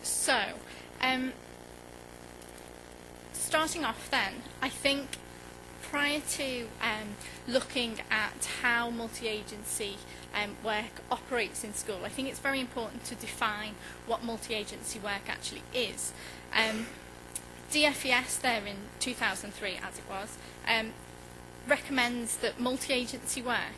So, starting off then, I think prior to looking at how multi-agency work operates in school, I think it's very important to define what multi-agency work actually is. DFES there in 2003, as it was, recommends that multi-agency work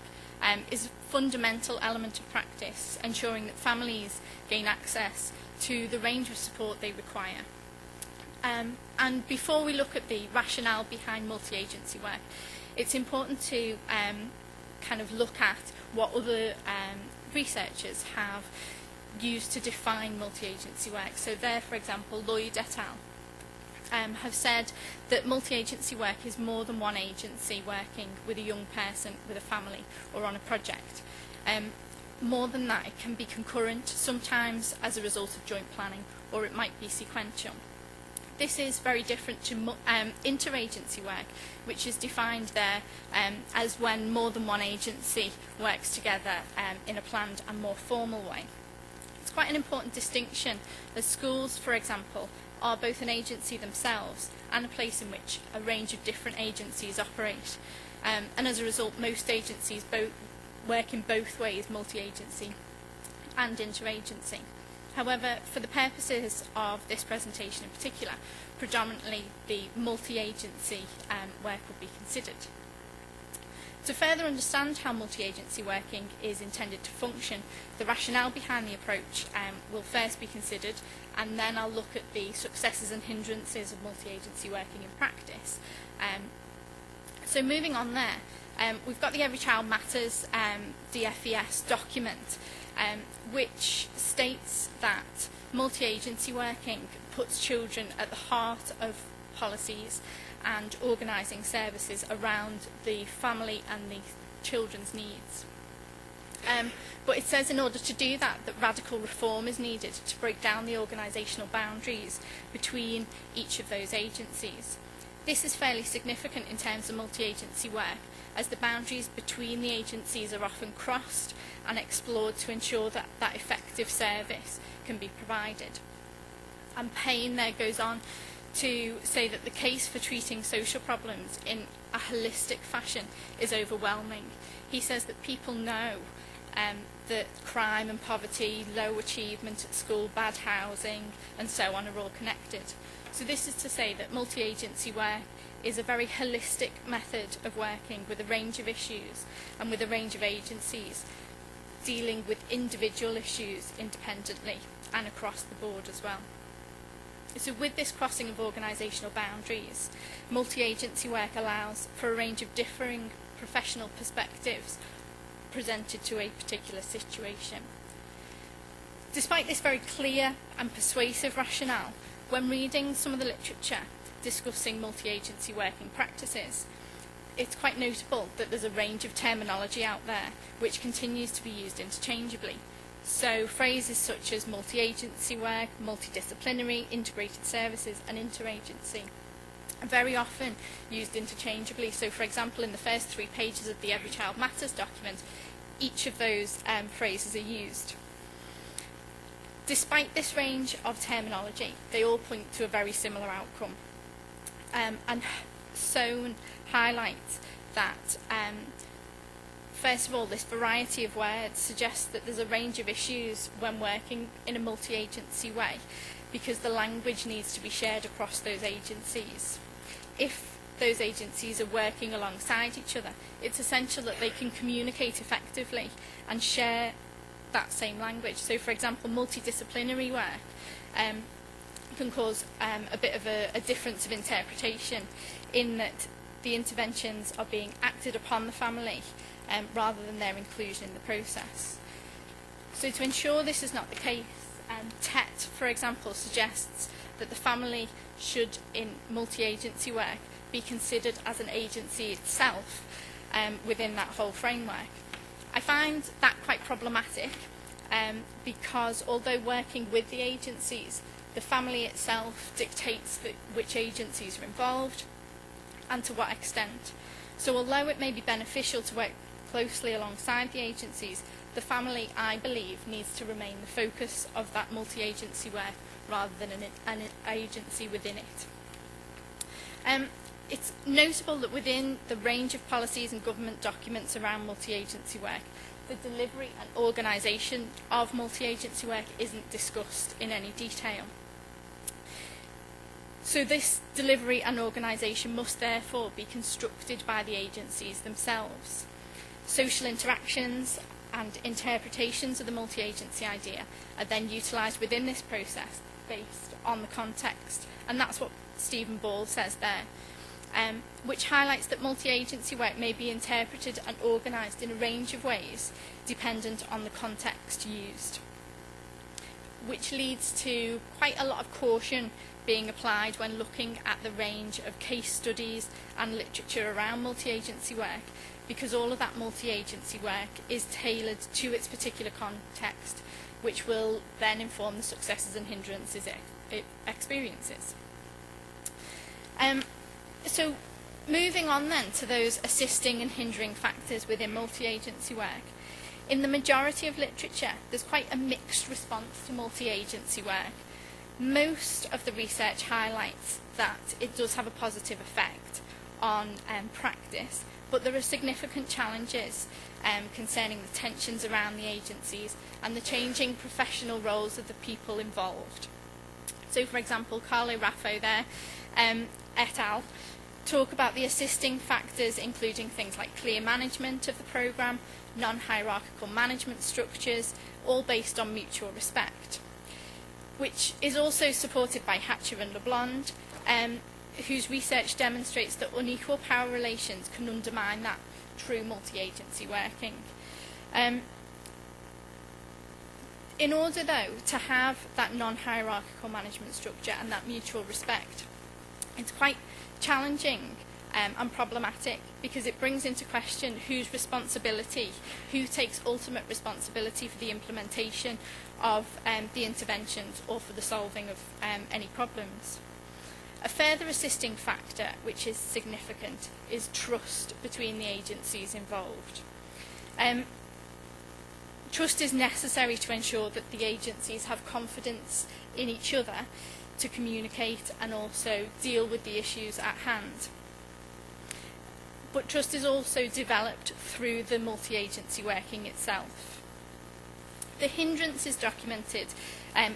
is a fundamental element of practice, ensuring that families gain access to the range of support they require. And before we look at the rationale behind multi-agency work, it's important to kind of look at what other researchers have used to define multi-agency work. So there, for example, Lloyd et al. Have said that multi-agency work is more than one agency working with a young person, with a family, or on a project. More than that, it can be concurrent, sometimes as a result of joint planning, or it might be sequential. This is very different to interagency work, which is defined there as when more than one agency works together in a planned and more formal way. It's quite an important distinction, as schools, for example, are both an agency themselves and a place in which a range of different agencies operate. And as a result, most agencies work in both ways, multi-agency and interagency. However, for the purposes of this presentation in particular, predominantly the multi-agency work will be considered. To further understand how multi-agency working is intended to function, the rationale behind the approach will first be considered, and then I'll look at the successes and hindrances of multi-agency working in practice. So moving on there, we've got the Every Child Matters DFES document, which states that multi-agency working puts children at the heart of policies and organising services around the family and the children's needs. But it says in order to do that, that radical reform is needed to break down the organisational boundaries between each of those agencies. This is fairly significant in terms of multi-agency work, as the boundaries between the agencies are often crossed and explored to ensure that that effective service can be provided. And Payne there goes on to say that the case for treating social problems in a holistic fashion is overwhelming. He says that people know that crime and poverty, low achievement at school, bad housing and so on are all connected. So this is to say that multi-agency work is a very holistic method of working with a range of issues and with a range of agencies dealing with individual issues independently and across the board as well. So with this crossing of organisational boundaries, multi-agency work allows for a range of differing professional perspectives presented to a particular situation. Despite this very clear and persuasive rationale, when reading some of the literature discussing multi-agency working practices, it's quite notable that there's a range of terminology out there which continues to be used interchangeably. So phrases such as multi-agency work, multidisciplinary, integrated services and interagency are very often used interchangeably. So for example, in the first 3 pages of the Every Child Matters document, each of those phrases are used. Despite this range of terminology, they all point to a very similar outcome. And Sohn highlights that first of all, this variety of words suggests that there's a range of issues when working in a multi-agency way, because the language needs to be shared across those agencies. If those agencies are working alongside each other, it's essential that they can communicate effectively and share that same language. So for example, multidisciplinary work can cause a bit of a difference of interpretation, in that the interventions are being acted upon the family rather than their inclusion in the process. So to ensure this is not the case, TET, for example, suggests that the family should, in multi-agency work, be considered as an agency itself within that whole framework. I find that quite problematic because although working with the agencies, the family itself dictates which agencies are involved and to what extent. So although it may be beneficial to work closely alongside the agencies, the family, I believe, needs to remain the focus of that multi-agency work rather than an agency within it. It's notable that within the range of policies and government documents around multi-agency work, the delivery and organisation of multi-agency work isn't discussed in any detail. So this delivery and organisation must therefore be constructed by the agencies themselves. Social interactions and interpretations of the multi-agency idea are then utilised within this process based on the context, and that's what Stephen Ball says there, which highlights that multi-agency work may be interpreted and organised in a range of ways dependent on the context used, which leads to quite a lot of caution being applied when looking at the range of case studies and literature around multi-agency work, because all of that multi-agency work is tailored to its particular context, which will then inform the successes and hindrances it experiences. So moving on then to those assisting and hindering factors within multi-agency work. In the majority of literature, there's quite a mixed response to multi-agency work. Most of the research highlights that it does have a positive effect on practice, but there are significant challenges concerning the tensions around the agencies and the changing professional roles of the people involved. So, for example, Carlo Raffo there, et al., talk about the assisting factors, including things like clear management of the programme, non-hierarchical management structures, all based on mutual respect, which is also supported by Hatcher and LeBlond, whose research demonstrates that unequal power relations can undermine that true multi-agency working. In order, though, to have that non-hierarchical management structure and that mutual respect, it's quite challenging and problematic, because it brings into question whose responsibility, who takes ultimate responsibility for the implementation of the interventions or for the solving of any problems. A further assisting factor, which is significant, is trust between the agencies involved. Trust is necessary to ensure that the agencies have confidence in each other to communicate and also deal with the issues at hand. But trust is also developed through the multi-agency working itself. The hindrances documented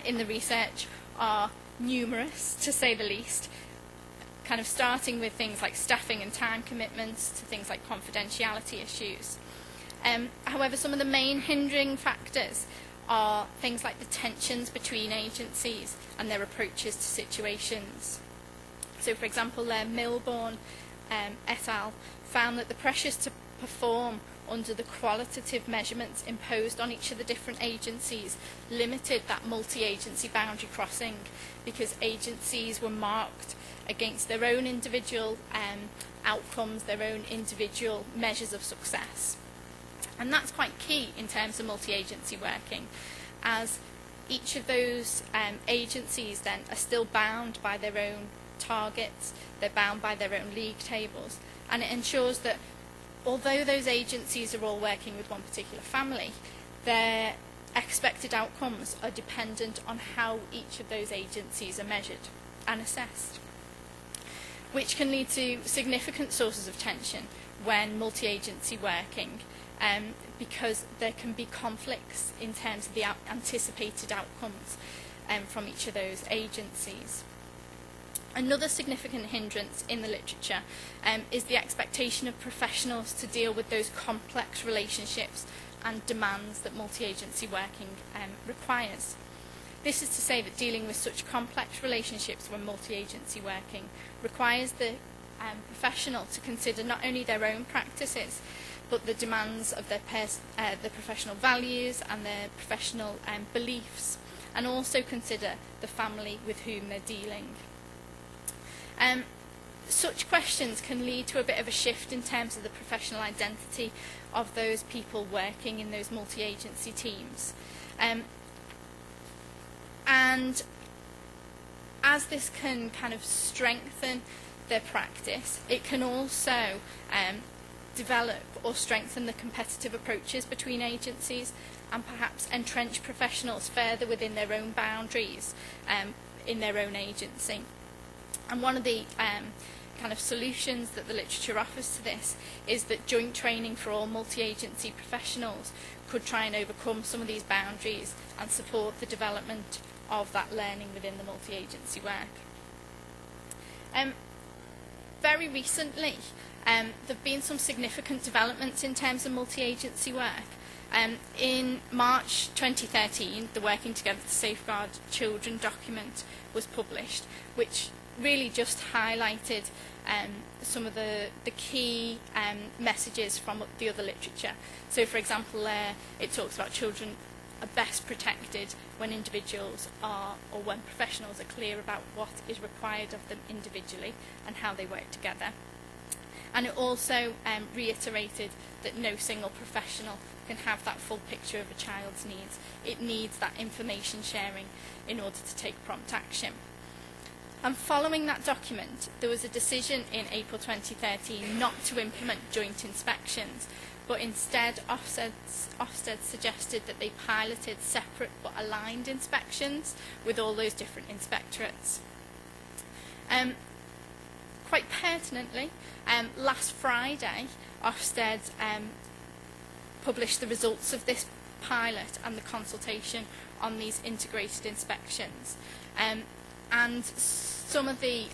in the research are numerous, to say the least, kind of starting with things like staffing and time commitments to things like confidentiality issues. However, some of the main hindering factors are things like the tensions between agencies and their approaches to situations. So, for example, Milbourne et al. Found that the pressures to perform under the qualitative measurements imposed on each of the different agencies limited that multi-agency boundary crossing, because agencies were marked against their own individual outcomes, their own individual measures of success. And that's quite key in terms of multi-agency working, as each of those agencies then are still bound by their own targets, they're bound by their own league tables, and it ensures that although those agencies are all working with one particular family, their expected outcomes are dependent on how each of those agencies are measured and assessed, which can lead to significant sources of tension when multi-agency working, because there can be conflicts in terms of the anticipated outcomes from each of those agencies. Another significant hindrance in the literature is the expectation of professionals to deal with those complex relationships and demands that multi-agency working requires. This is to say that dealing with such complex relationships when multi-agency working requires the professional to consider not only their own practices, but the demands of their professional values and their professional beliefs, and also consider the family with whom they're dealing. Such questions can lead to a bit of a shift in terms of the professional identity of those people working in those multi-agency teams. And as this can kind of strengthen their practice, it can also develop or strengthen the competitive approaches between agencies, and perhaps entrench professionals further within their own boundaries in their own agency. And one of the kind of solutions that the literature offers to this is that joint training for all multi-agency professionals could try and overcome some of these boundaries and support the development of that learning within the multi-agency work. Very recently, there have been some significant developments in terms of multi-agency work. In March 2013, the Working Together to Safeguard Children document was published, which really just highlighted some of the key messages from the other literature. So, for example, it talks about children are best protected when individuals are, or when professionals are clear about what is required of them individually and how they work together. And it also reiterated that no single professional can have that full picture of a child's needs. It needs that information sharing in order to take prompt action. And following that document, there was a decision in April 2013 not to implement joint inspections, but instead Ofsted suggested that they piloted separate but aligned inspections with all those different inspectorates. Quite pertinently, last Friday, Ofsted published the results of this pilot and the consultation on these integrated inspections. And some of the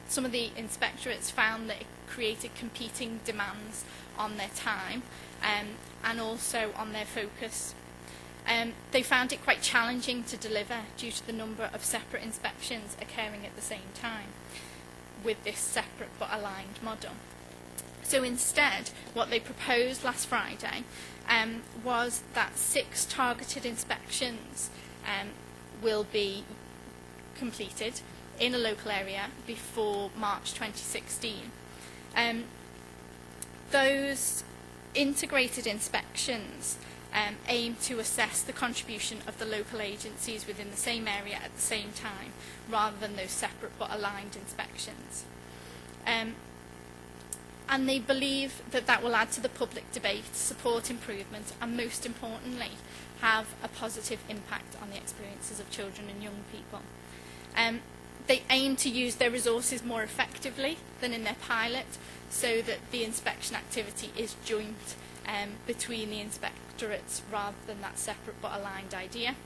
inspectorates found that it created competing demands on their time and also on their focus. They found it quite challenging to deliver due to the number of separate inspections occurring at the same time with this separate but aligned model. So instead, what they proposed last Friday was that 6 targeted inspections will be completed in a local area before March 2016. Those integrated inspections aim to assess the contribution of the local agencies within the same area at the same time, rather than those separate but aligned inspections. And they believe that that will add to the public debate, support improvement, and most importantly, have a positive impact on the experiences of children and young people. They aim to use their resources more effectively than in their pilot, so that the inspection activity is joint between the inspectorates rather than that separate but aligned idea.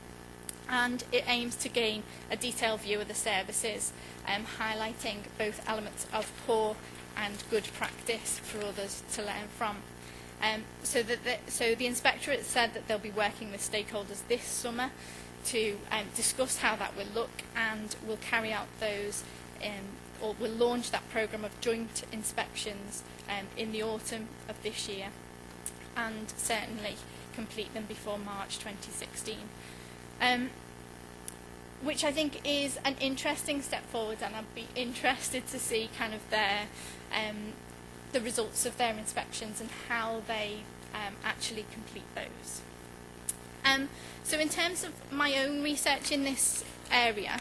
And it aims to gain a detailed view of the services, highlighting both elements of poor and good practice for others to learn from. So the inspectorate said that they'll be working with stakeholders this summer to discuss how that will look, and will carry out those, or will launch that programme of joint inspections in the autumn of this year, and certainly complete them before March 2016. Which I think is an interesting step forward, and I'd be interested to see kind of their the results of their inspections and how they actually complete those. So in terms of my own research in this area,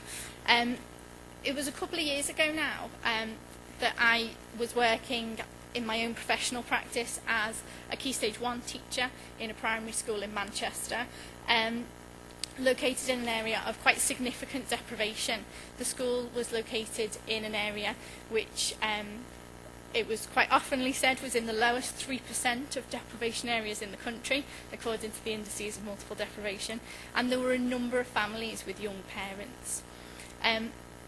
it was a couple of years ago now that I was working in my own professional practice as a Key Stage 1 teacher in a primary school in Manchester, located in an area of quite significant deprivation. The school was located in an area which it was quite oftenly said was in the lowest 3% of deprivation areas in the country, according to the indices of multiple deprivation, and there were a number of families with young parents.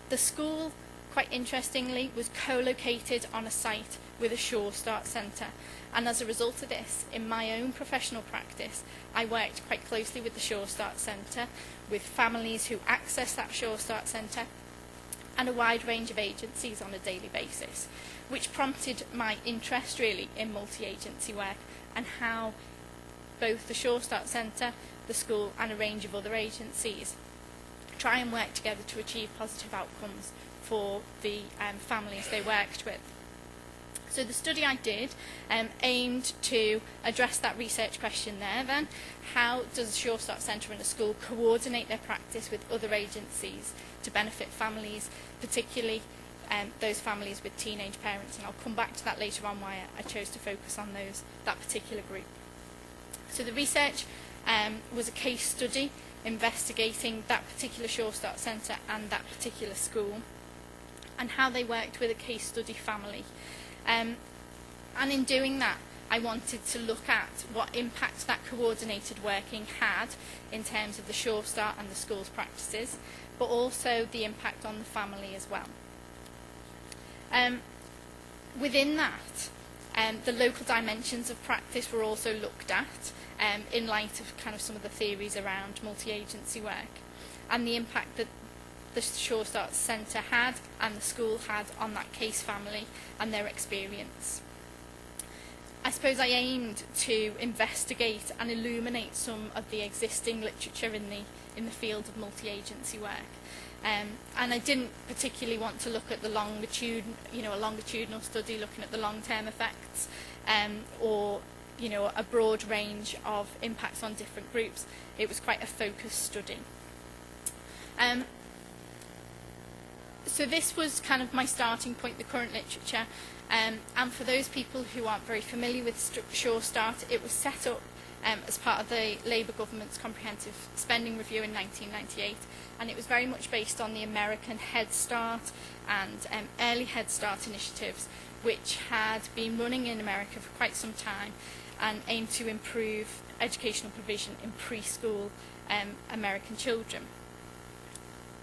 The school, quite interestingly, was co-located on a site with a Sure Start Centre, and as a result of this, in my own professional practice, I worked quite closely with the Sure Start Centre, with families who access that Sure Start Centre, and a wide range of agencies on a daily basis, which prompted my interest really in multi-agency work and how both the Sure Start Centre, the school, and a range of other agencies try and work together to achieve positive outcomes for the families they worked with. So the study I did aimed to address that research question there then. How does the Sure Start Centre and a school coordinate their practice with other agencies to benefit families, particularly those families with teenage parents, and I'll come back to that later on why I chose to focus on that particular group. So the research was a case study investigating that particular Sure Start Centre and that particular school, and how they worked with a case study family. And in doing that, I wanted to look at what impact that coordinated working had in terms of the Sure Start and the school's practices, but also the impact on the family as well. Within that, the local dimensions of practice were also looked at in light of kind of some of the theories around multi-agency work, and the impact that the Sure Start Centre had and the school had on that case family and their experience. I suppose I aimed to investigate and illuminate some of the existing literature in the field of multi-agency work, and I didn't particularly want to look at the a longitudinal study looking at the long-term effects, or a broad range of impacts on different groups. It was quite a focused study. So this was kind of my starting point, the current literature. And for those people who aren't very familiar with Sure Start, it was set up as part of the Labour government's Comprehensive Spending Review in 1998, and it was very much based on the American Head Start and Early Head Start initiatives, which had been running in America for quite some time and aimed to improve educational provision in preschool American children.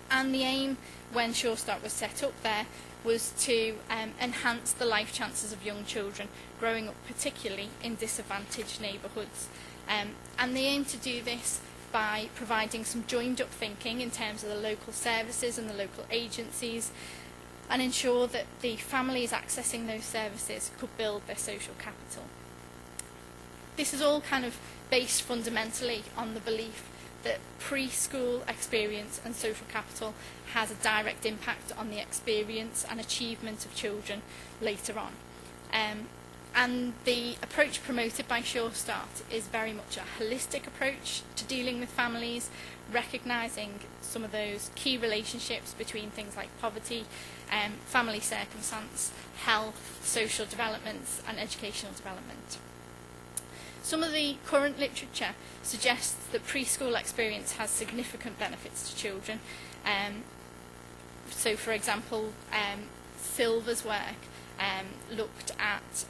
And the aim when Sure Start was set up there was to enhance the life chances of young children growing up particularly in disadvantaged neighbourhoods. And they aim to do this by providing some joined up thinking in terms of the local services and the local agencies, and ensure that the families accessing those services could build their social capital. This is all kind of based fundamentally on the belief that preschool experience and social capital has a direct impact on the experience and achievement of children later on. And the approach promoted by Sure Start is very much a holistic approach to dealing with families, recognising some of those key relationships between things like poverty, family circumstance, health, social developments and educational development. Some of the current literature suggests that preschool experience has significant benefits to children. So, for example, Silver's work looked at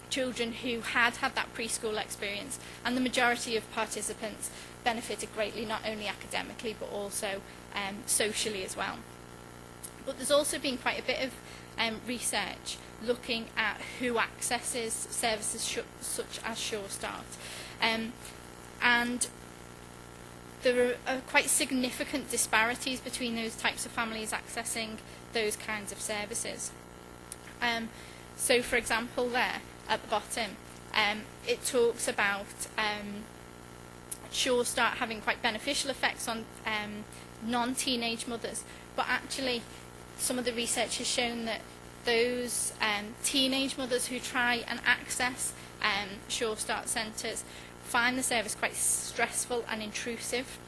children who had that preschool experience, and the majority of participants benefited greatly, not only academically but also socially as well. But there's also been quite a bit of research looking at who accesses services such as Sure Start, and there are quite significant disparities between those types of families accessing those kinds of services. So, for example, there at the bottom, it talks about Sure Start having quite beneficial effects on non-teenage mothers, but actually some of the research has shown that those teenage mothers who try and access Sure Start centres find the service quite stressful and intrusive,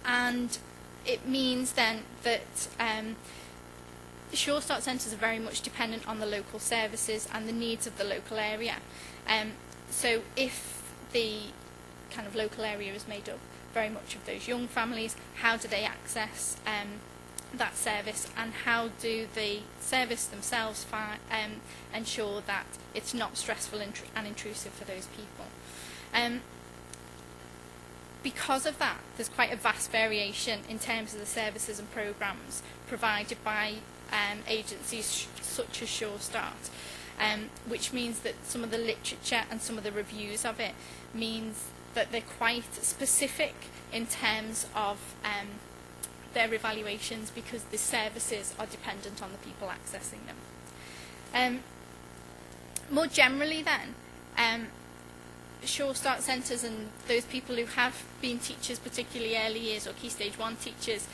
and it means then that Sure Start centres are very much dependent on the local services and the needs of the local area. So if the kind of local area is made up very much of those young families, how do they access that service, and how do the service themselves ensure that it's not stressful and intrusive for those people? Because of that, there's quite a vast variation in terms of the services and programmes provided by agencies such as Sure Start, which means that some of the literature and some of the reviews of it means that they're quite specific in terms of their evaluations, because the services are dependent on the people accessing them. More generally then, Sure Start centres and those people who have been teachers, particularly early years or Key Stage 1 teachers,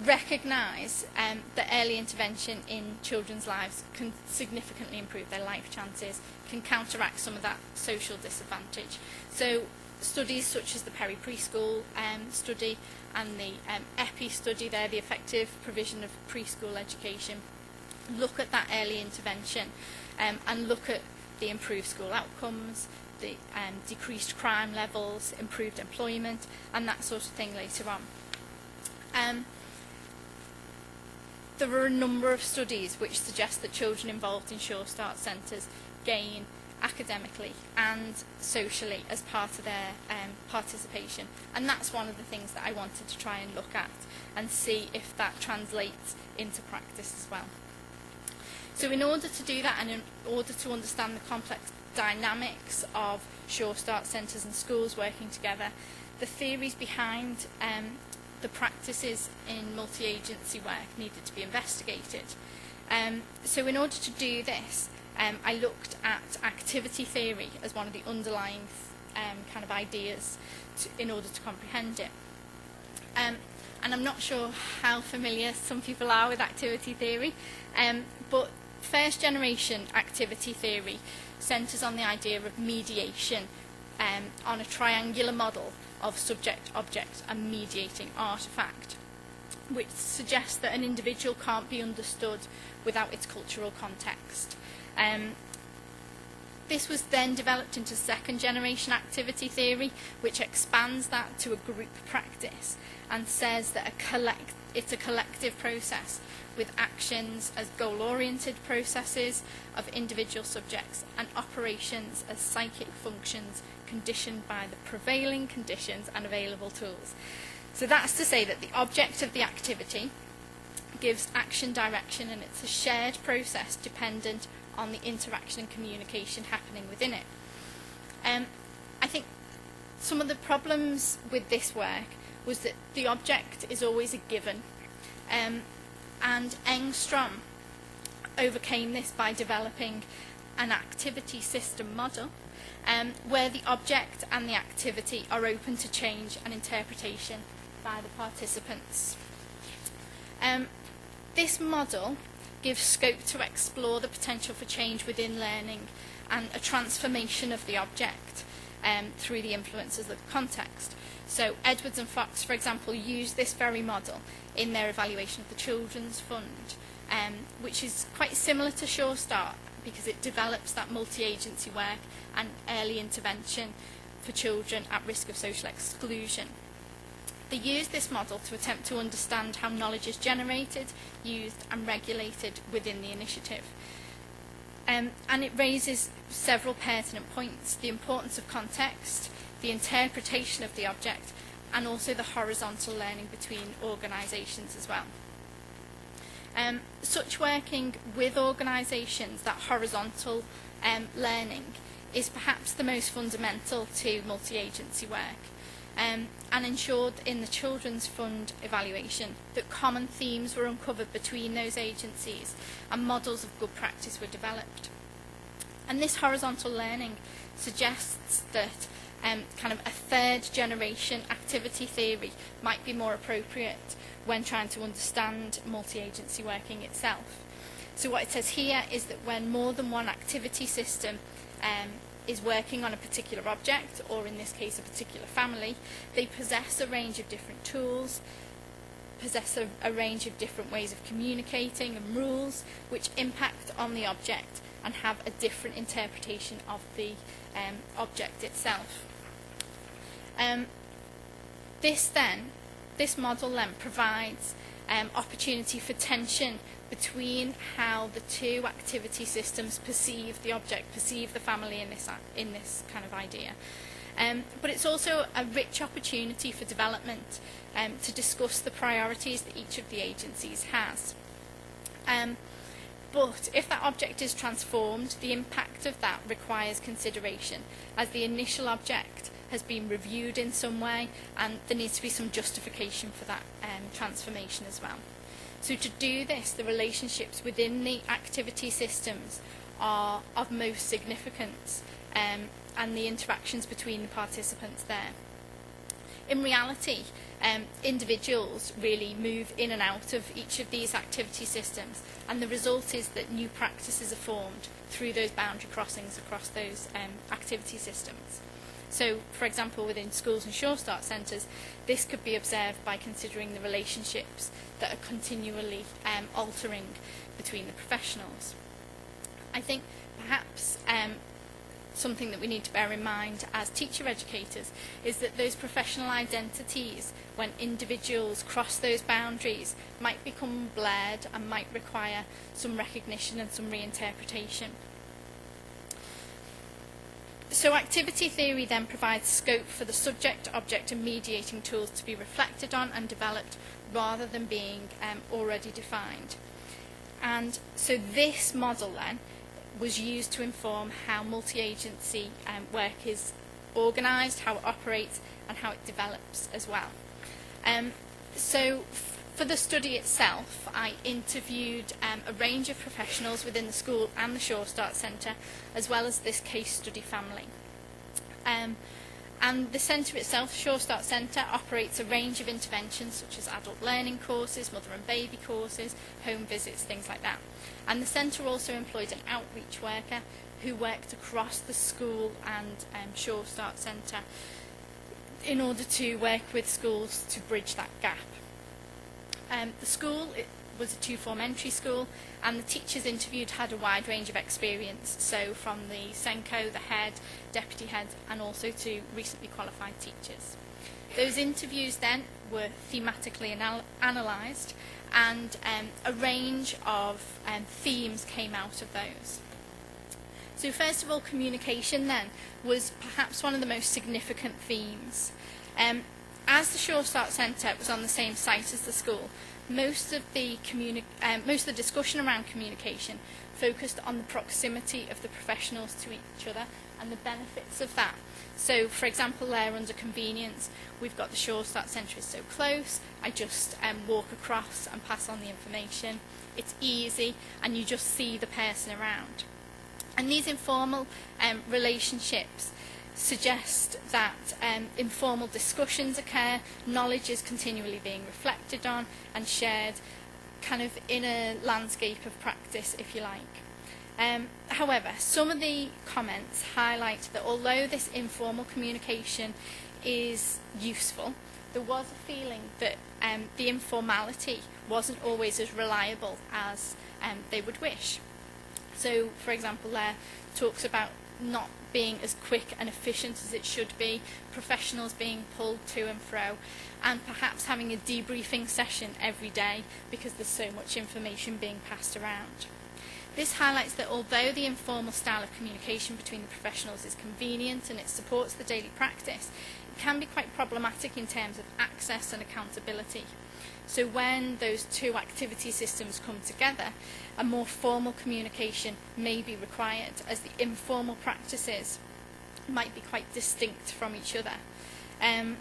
recognise that early intervention in children's lives can significantly improve their life chances, can counteract some of that social disadvantage. So studies such as the Parr preschool study and the EPI study there, the effective provision of preschool education, look at that early intervention and look at the improved school outcomes, the decreased crime levels, improved employment, and that sort of thing later on. There are a number of studies which suggest that children involved in Sure Start centres gain academically and socially as part of their participation, and that's one of the things that I wanted to try and look at and see if that translates into practice as well. So in order to do that, and in order to understand the complex dynamics of Sure Start centres and schools working together, the theories behind the practices in multi-agency work needed to be investigated. So in order to do this, I looked at activity theory as one of the underlying kind of ideas in order to comprehend it. And I'm not sure how familiar some people are with activity theory, but first generation activity theory centres on the idea of mediation on a triangular model of subject, object and mediating artefact, which suggests that an individual can't be understood without its cultural context. This was then developed into second generation activity theory, which expands that to a group practice and says that it's a collective process with actions as goal-oriented processes of individual subjects and operations as psychic functions conditioned by the prevailing conditions and available tools. So that's to say that the object of the activity gives action direction, and it's a shared process dependent on the interaction and communication happening within it. I think some of the problems with this work was that the object is always a given, and Engstrom overcame this by developing an activity system model where the object and the activity are open to change and interpretation by the participants. This model gives scope to explore the potential for change within learning and a transformation of the object through the influences of the context. So Edwards and Fox, for example, use this very model in their evaluation of the Children's Fund, which is quite similar to Sure Start because it develops that multi-agency work and early intervention for children at risk of social exclusion. They use this model to attempt to understand how knowledge is generated, used and regulated within the initiative. And it raises several pertinent points: the importance of context, the interpretation of the object, and also the horizontal learning between organisations as well. Such working with organisations, that horizontal learning, is perhaps the most fundamental to multi-agency work, and ensured in the Children's Fund evaluation that common themes were uncovered between those agencies and models of good practice were developed. And this horizontal learning suggests that kind of a third generation activity theory might be more appropriate when trying to understand multi-agency working itself. So what it says here is that when more than one activity system is working on a particular object, or in this case a particular family, they possess a range of different tools, possess a range of different ways of communicating and rules which impact on the object and have a different interpretation of the object itself. This model then provides opportunity for tension between how the two activity systems perceive the object, perceive the family in this kind of idea. But it's also a rich opportunity for development to discuss the priorities that each of the agencies has. But if that object is transformed, the impact of that requires consideration, as the initial object has been reviewed in some way, and there needs to be some justification for that transformation as well. So to do this, the relationships within the activity systems are of most significance, and the interactions between the participants there. in reality, individuals really move in and out of each of these activity systems, and the result is that new practices are formed through those boundary crossings across those activity systems. So, for example, within schools and Sure Start centres, this could be observed by considering the relationships that are continually altering between the professionals. I think perhaps something that we need to bear in mind as teacher educators is that those professional identities, when individuals cross those boundaries, might become blurred and might require some recognition and some reinterpretation. So activity theory then provides scope for the subject, object and mediating tools to be reflected on and developed rather than being already defined. And so this model then was used to inform how multi-agency work is organised, how it operates and how it develops as well. So for the study itself, I interviewed a range of professionals within the school and the Sure Start Centre, as well as this case study family. And the centre itself, Sure Start Centre, operates a range of interventions such as adult learning courses, mother and baby courses, home visits, things like that. And the centre also employed an outreach worker who worked across the school and Sure Start Centre in order to work with schools to bridge that gap. The school was a two-form entry school, and the teachers interviewed had a wide range of experience, so from the SENCO, the head, deputy head, and also to recently qualified teachers. Those interviews then were thematically analysed, and a range of themes came out of those. So first of all, communication then was perhaps one of the most significant themes. As the Sure Start Centre was on the same site as the school, most of the discussion around communication focused on the proximity of the professionals to each other and the benefits of that. So, for example, there under convenience, we've got the Sure Start Centre is so close, I just walk across and pass on the information. It's easy and you just see the person around. And these informal relationships suggest that informal discussions occur, knowledge is continually being reflected on and shared kind of in a landscape of practice, if you like. However, some of the comments highlight that although this informal communication is useful, there was a feeling that the informality wasn't always as reliable as they would wish. So, for example, there talks about not being as quick and efficient as it should be, professionals being pulled to and fro, and perhaps having a debriefing session every day because there's so much information being passed around. This highlights that although the informal style of communication between the professionals is convenient and it supports the daily practice, it can be quite problematic in terms of access and accountability. So when those two activity systems come together, a more formal communication may be required, as the informal practices might be quite distinct from each other. And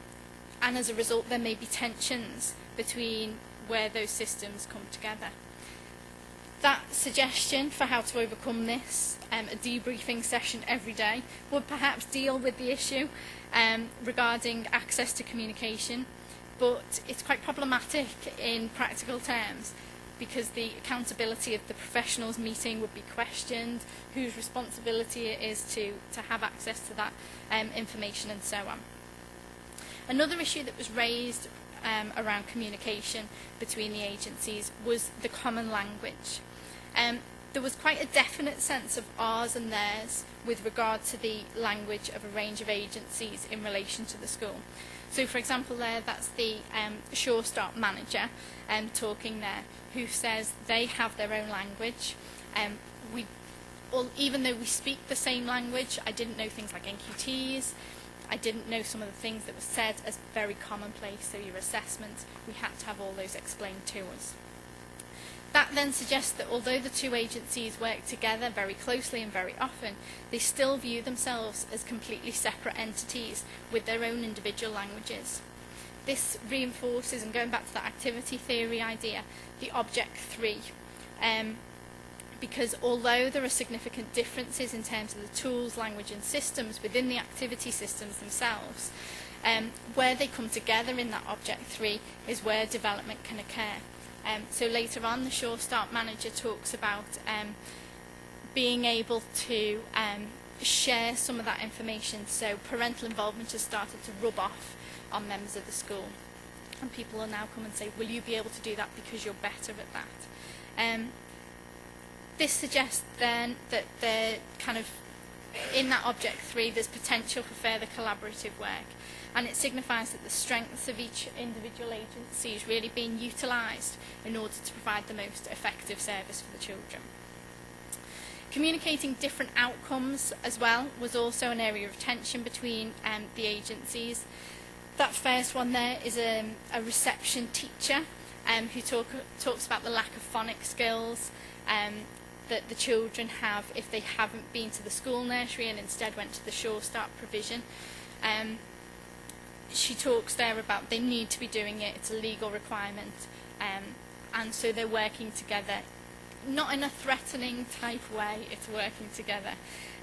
as a result, there may be tensions between where those systems come together. That suggestion for how to overcome this, a debriefing session every day, would perhaps deal with the issue regarding access to communication, but it's quite problematic in practical terms because the accountability of the professionals meeting would be questioned, whose responsibility it is to have access to that information and so on. Another issue that was raised around communication between the agencies was the common language. There was quite a definite sense of ours and theirs with regard to the language of a range of agencies in relation to the school. So, for example, that's the Sure Start manager talking there, who says they have their own language. Even though we speak the same language, I didn't know things like NQTs. I didn't know some of the things that were said as very commonplace, so your assessments, we had to have all those explained to us. That then suggests that although the two agencies work together very closely and very often, they still view themselves as completely separate entities with their own individual languages. This reinforces, and going back to that activity theory idea, the object 3. Because although there are significant differences in terms of the tools, language and systems within the activity systems themselves, Where they come together in that Object 3 is where development can occur. So later on, the Sure Start manager talks about being able to share some of that information. So parental involvement has started to rub off on members of the school. And people will now come and say, will you be able to do that because you're better at that? This suggests then that they're kind of, in that Object 3, there's potential for further collaborative work. And it signifies that the strengths of each individual agency is really being utilised in order to provide the most effective service for the children. Communicating different outcomes as well was also an area of tension between the agencies. That first one there is a reception teacher who talks about the lack of phonics skills that the children have if they haven't been to the school nursery and instead went to the Sure Start provision. She talks there about they need to be doing it, it's a legal requirement, and so they're working together, not in a threatening type way, it's working together.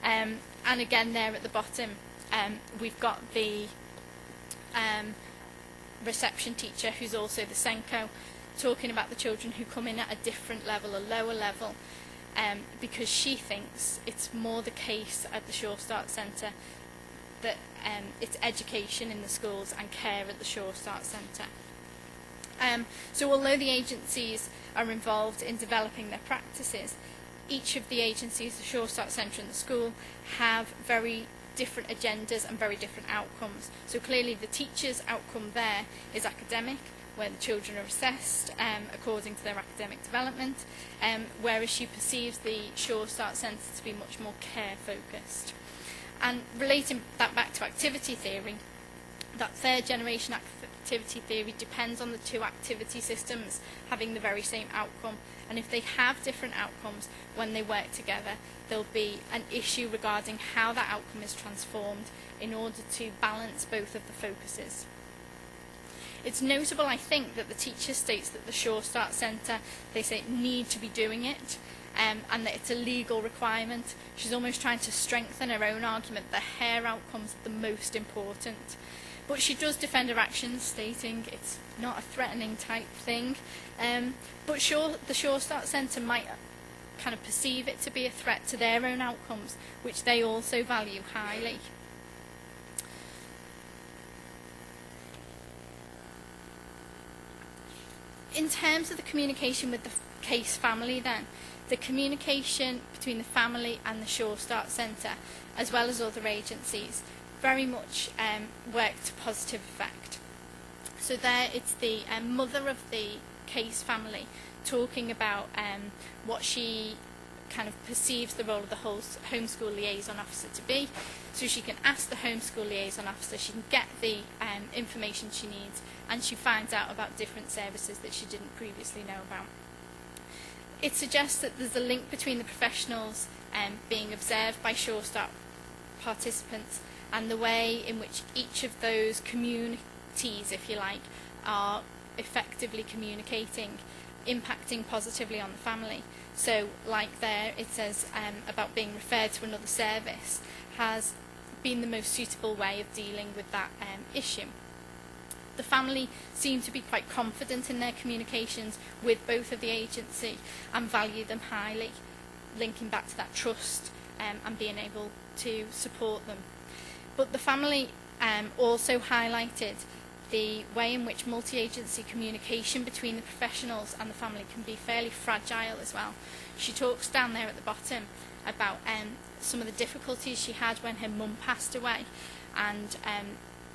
And again there at the bottom we've got the reception teacher, who's also the Senko, talking about the children who come in at a different level, a lower level, because she thinks it's more the case at the Sure Start Centre that it's education in the schools and care at the Sure Start Centre. So although the agencies are involved in developing their practices, each of the agencies, the Sure Start Centre and the school, have very different agendas and very different outcomes. So clearly the teacher's outcome there is academic, where the children are assessed according to their academic development, whereas she perceives the Sure Start Centre to be much more care focused. And relating that back to activity theory, that third generation activity theory depends on the two activity systems having the very same outcome, and if they have different outcomes when they work together, there'll be an issue regarding how that outcome is transformed in order to balance both of the focuses. It's notable, I think, that the teacher states that the Sure Start Centre, they say, need to be doing it, and that it's a legal requirement. She's almost trying to strengthen her own argument that her outcomes are the most important. But she does defend her actions, stating it's not a threatening type thing. But the Sure Start Centre might kind of perceive it to be a threat to their own outcomes, which they also value highly. In terms of the communication with the case family then, the communication between the family and the Sure Start Centre, as well as other agencies, very much work to positive effect. So there it's the mother of the case family talking about what she kind of perceives the role of the whole homeschool liaison officer to be. So she can ask the homeschool liaison officer, she can get the information she needs, and she finds out about different services that she didn't previously know about. It suggests that there's a link between the professionals being observed by Sure Start participants and the way in which each of those communities, if you like, are effectively communicating, impacting positively on the family. So, like there, it says about being referred to another service has been the most suitable way of dealing with that issue. The family seem to be quite confident in their communications with both of the agency and value them highly, linking back to that trust and being able to support them. But the family also highlighted the way in which multi-agency communication between the professionals and the family can be fairly fragile as well. She talks down there at the bottom about some of the difficulties she had when her mum passed away, and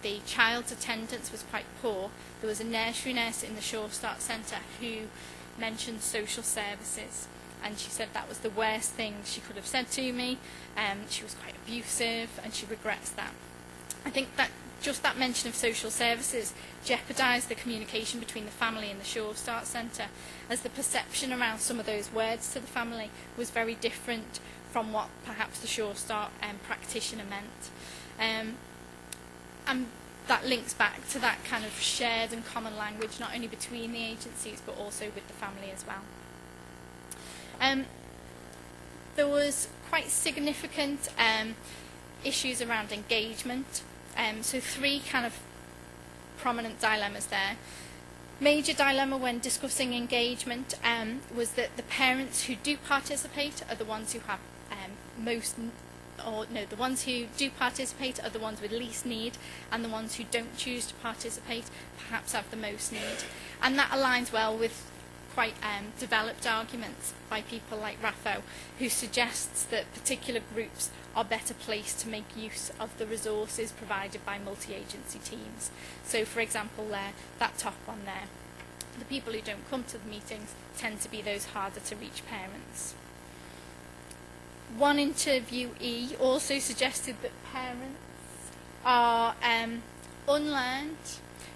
the child's attendance was quite poor. There was a nursery nurse in the Sure Start Centre who mentioned social services, and she said that was the worst thing she could have said to me. She was quite abusive, and she regrets that. I think that just that mention of social services jeopardised the communication between the family and the Sure Start Centre, as the perception around some of those words to the family was very different from what perhaps the Sure Start practitioner meant. And that links back to that kind of shared and common language, not only between the agencies but also with the family as well. There was quite significant issues around engagement. So three kind of prominent dilemmas there. Major dilemma when discussing engagement was that the parents who do participate are the ones who have the ones who do participate are the ones with least need, and the ones who don't choose to participate perhaps have the most need. And that aligns well with quite developed arguments by people like Raffo, who suggests that particular groups are better placed to make use of the resources provided by multi-agency teams. So, for example, that top one there, the people who don't come to the meetings tend to be those harder to reach parents. One interviewee also suggested that parents are unlearned,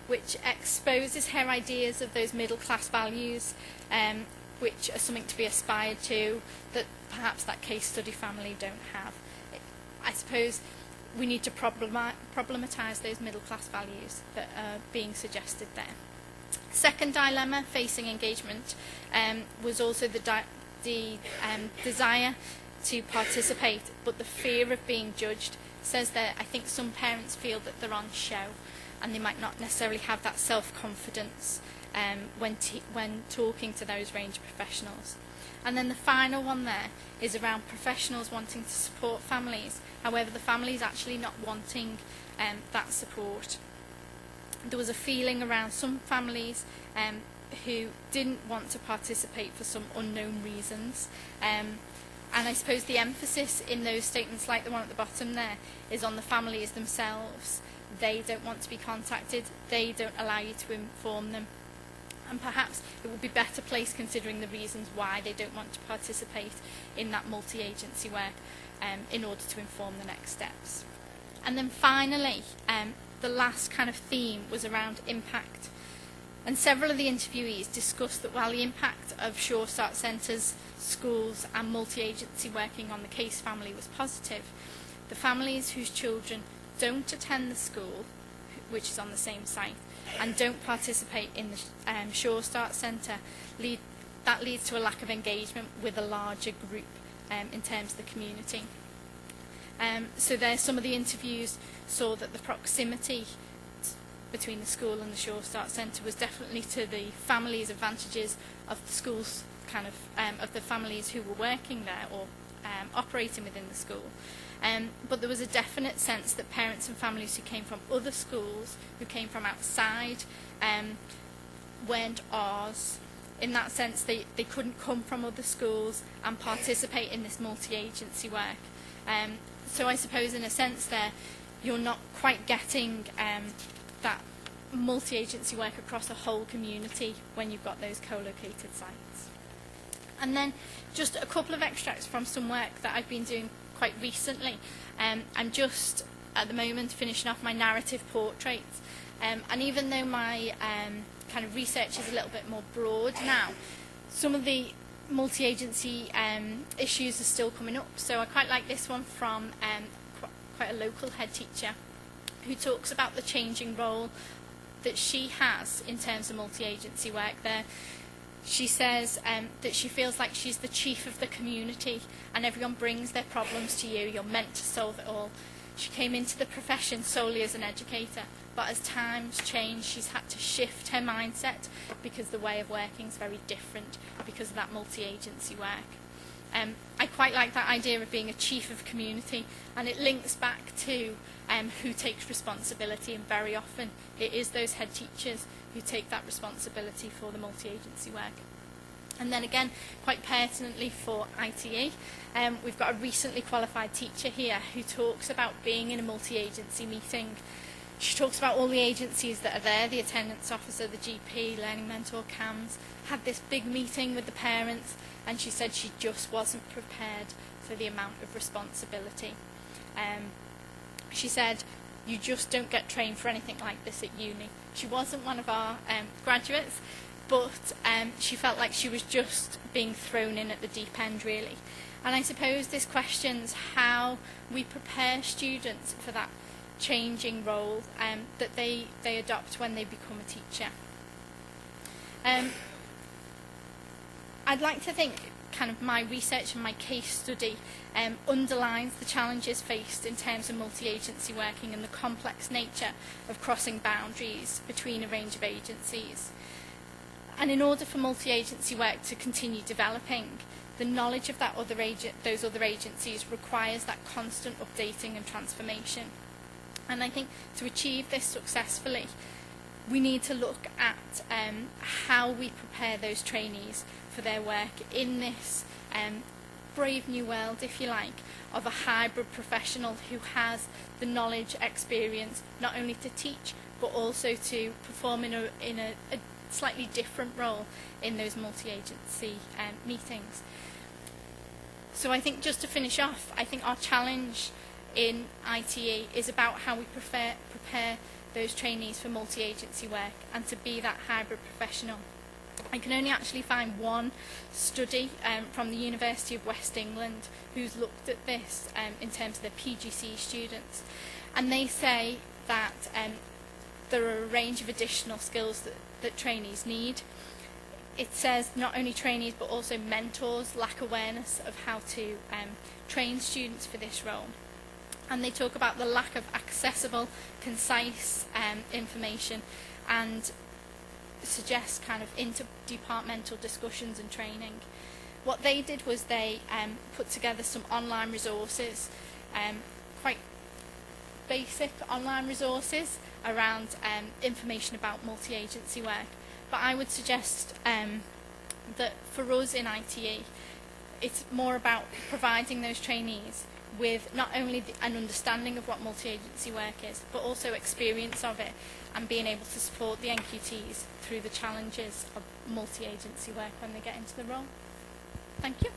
which exposes her ideas of those middle-class values, which are something to be aspired to, that perhaps that case study family don't have. I suppose we need to problematise those middle-class values that are being suggested there. Second dilemma facing engagement was also the desire to participate, but the fear of being judged. Says that I think some parents feel that they're on show, and they might not necessarily have that self-confidence when talking to those range of professionals. And then the final one there is around professionals wanting to support families. However, the family is actually not wanting that support. There was a feeling around some families who didn't want to participate for some unknown reasons. And I suppose the emphasis in those statements, like the one at the bottom there, is on the families themselves. They don't want to be contacted, they don't allow you to inform them. And perhaps it would be better placed considering the reasons why they don't want to participate in that multi-agency work in order to inform the next steps. And then finally, the last kind of theme was around impact. And several of the interviewees discussed that while the impact of Sure Start centres, schools and multi-agency working on the case family was positive, the families whose children don't attend the school, which is on the same site, and don't participate in the Sure Start centre, that leads to a lack of engagement with a larger group in terms of the community. So there, some of the interviews saw that the proximity between the school and the Sure Start centre was definitely to the families' advantages of the schools, of the families who were working there or operating within the school. But there was a definite sense that parents and families who came from other schools, who came from outside, weren't ours. In that sense, they couldn't come from other schools and participate in this multi-agency work. So I suppose in a sense there, you're not quite getting that multi-agency work across a whole community when you've got those co-located sites. And then just a couple of extracts from some work that I've been doing quite recently. I'm just at the moment finishing off my narrative portraits, and even though my kind of research is a little bit more broad now, some of the multi-agency issues are still coming up. So I quite like this one from quite a local head teacher who talks about the changing role that she has in terms of multi-agency work there. She says that she feels like she's the chief of the community and everyone brings their problems to you. You're meant to solve it all. She came into the profession solely as an educator, but as times change, she's had to shift her mindset because the way of working is very different because of that multi-agency work. I quite like that idea of being a chief of community, and it links back to who takes responsibility, and very often it is those head teachers who take that responsibility for the multi-agency work. And then again, quite pertinently for ITE, we've got a recently qualified teacher here who talks about being in a multi-agency meeting. She talks about all the agencies that are there, the attendance officer, the GP, learning mentor, CAMS, had this big meeting with the parents, and she said she just wasn't prepared for the amount of responsibility. She said, you just don't get trained for anything like this at uni. She wasn't one of our graduates, but she felt like she was just being thrown in at the deep end, really. And I suppose this questions how we prepare students for that changing role that they adopt when they become a teacher. I'd like to think kind of my research and my case study underlines the challenges faced in terms of multi-agency working and the complex nature of crossing boundaries between a range of agencies. And in order for multi-agency work to continue developing, the knowledge of those other agencies requires that constant updating and transformation. And I think to achieve this successfully, we need to look at how we prepare those trainees for their work in this brave new world, if you like, of a hybrid professional who has the knowledge, experience, not only to teach, but also to perform in a slightly different role in those multi-agency meetings. So I think, just to finish off, I think our challenge in ITE is about how we prepare those trainees for multi-agency work and to be that hybrid professional. I can only actually find one study from the University of West England who's looked at this in terms of their PGC students, and they say that there are a range of additional skills that trainees need. It says not only trainees but also mentors lack awareness of how to train students for this role. And they talk about the lack of accessible, concise information, and suggest kind of interdepartmental discussions and training. What they did was they put together some online resources, quite basic online resources around information about multi-agency work. But I would suggest that for us in ITE, it's more about providing those trainees with not only an understanding of what multi-agency work is, but also experience of it, and being able to support the NQTs through the challenges of multi-agency work when they get into the role. Thank you.